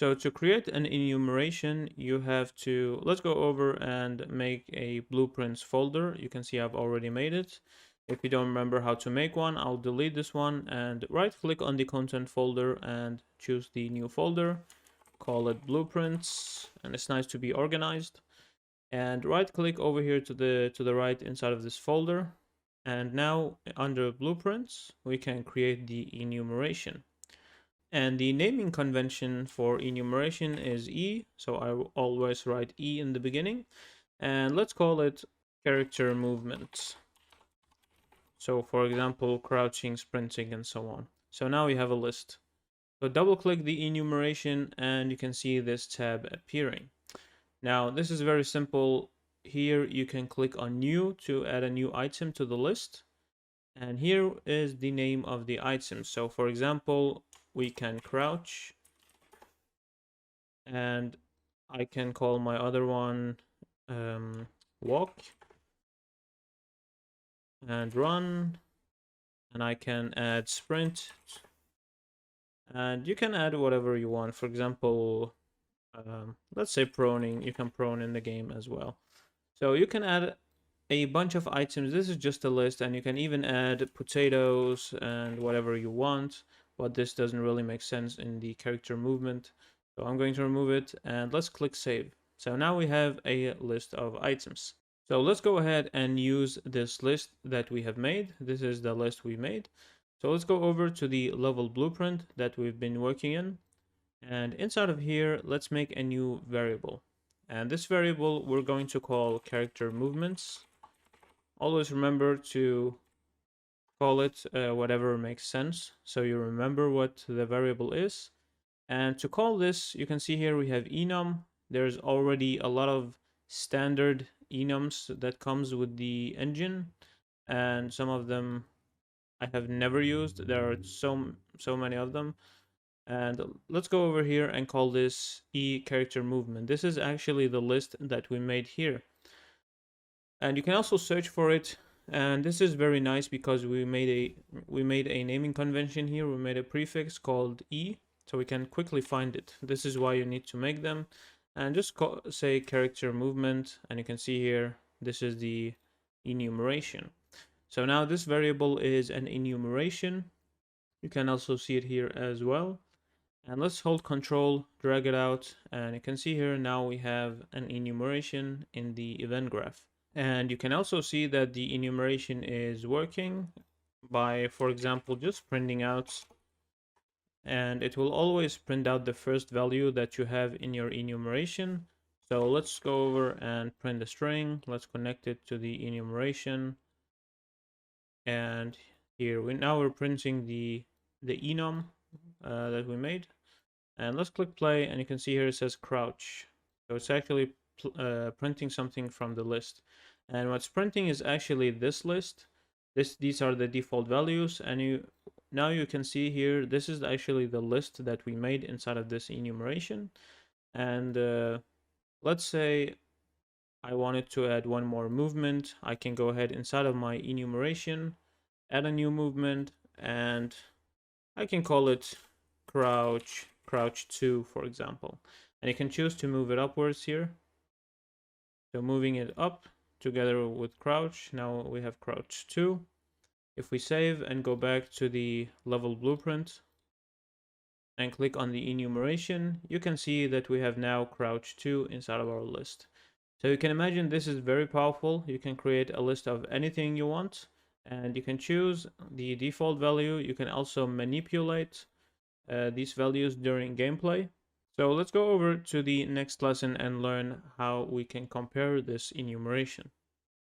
So to create an enumeration, you have to, let's go over and make a blueprints folder. You can see I've already made it. If you don't remember how to make one, I'll delete this one and right click on the content folder and choose the new folder, call it blueprints, and it's nice to be organized. And right click over here to the right inside of this folder. And now under blueprints, we can create the enumeration. And the naming convention for enumeration is E, so I will always write E in the beginning. And let's call it character movement. So for example, crouching, sprinting, and so on. So now we have a list. So double click the enumeration and you can see this tab appearing. Now this is very simple. Here you can click on new to add a new item to the list. And here is the name of the item. So for example, we can crouch and I can call my other one walk and run, and I can add sprint, and you can add whatever you want. For example, let's say proning. You can prone in the game as well. So you can add a bunch of items. This is just a list, and you can even add potatoes and whatever you want, but this doesn't really make sense in the character movement. So I'm going to remove it and let's click save. So now we have a list of items. So let's go ahead and use this list that we have made. This is the list we made. So let's go over to the level blueprint that we've been working in. And inside of here, let's make a new variable. And this variable we're going to call character movements. Always remember to call it whatever makes sense, so you remember what the variable is. And to call this, you can see here we have enum. There's already a lot of standard enums that comes with the engine, and some of them I have never used. There are so many of them. And let's go over here and call this e character movement. This is actually the list that we made here. And you can also search for it. And this is very nice because we made a naming convention here. We made a prefix called e, so we can quickly find it. This is why you need to make them. And just say character movement, and you can see here this is the enumeration. So now this variable is an enumeration. You can also see it here as well. And let's hold Control, drag it out, and you can see here now we have an enumeration in the event graph. And you can also see that the enumeration is working by, for example, just printing out, and it will always print out the first value that you have in your enumeration. So let's go over and print a string. Let's connect it to the enumeration. And here we're printing the enum that we made. And let's click play, and you can see here it says crouch. So it's actually printing something from the list. And what's printing is actually this list. These are the default values, and now you can see here this is actually the list that we made inside of this enumeration. And let's say I wanted to add one more movement. I can go ahead inside of my enumeration, add a new movement, and I can call it crouch 2, for example. And you can choose to move it upwards here. So moving it up together with crouch, now we have crouch 2. If we save and go back to the level blueprint and click on the enumeration, you can see that we have now crouch 2 inside of our list. So you can imagine this is very powerful. You can create a list of anything you want, and you can choose the default value. You can also manipulate these values during gameplay. So let's go over to the next lesson and learn how we can compare this enumeration.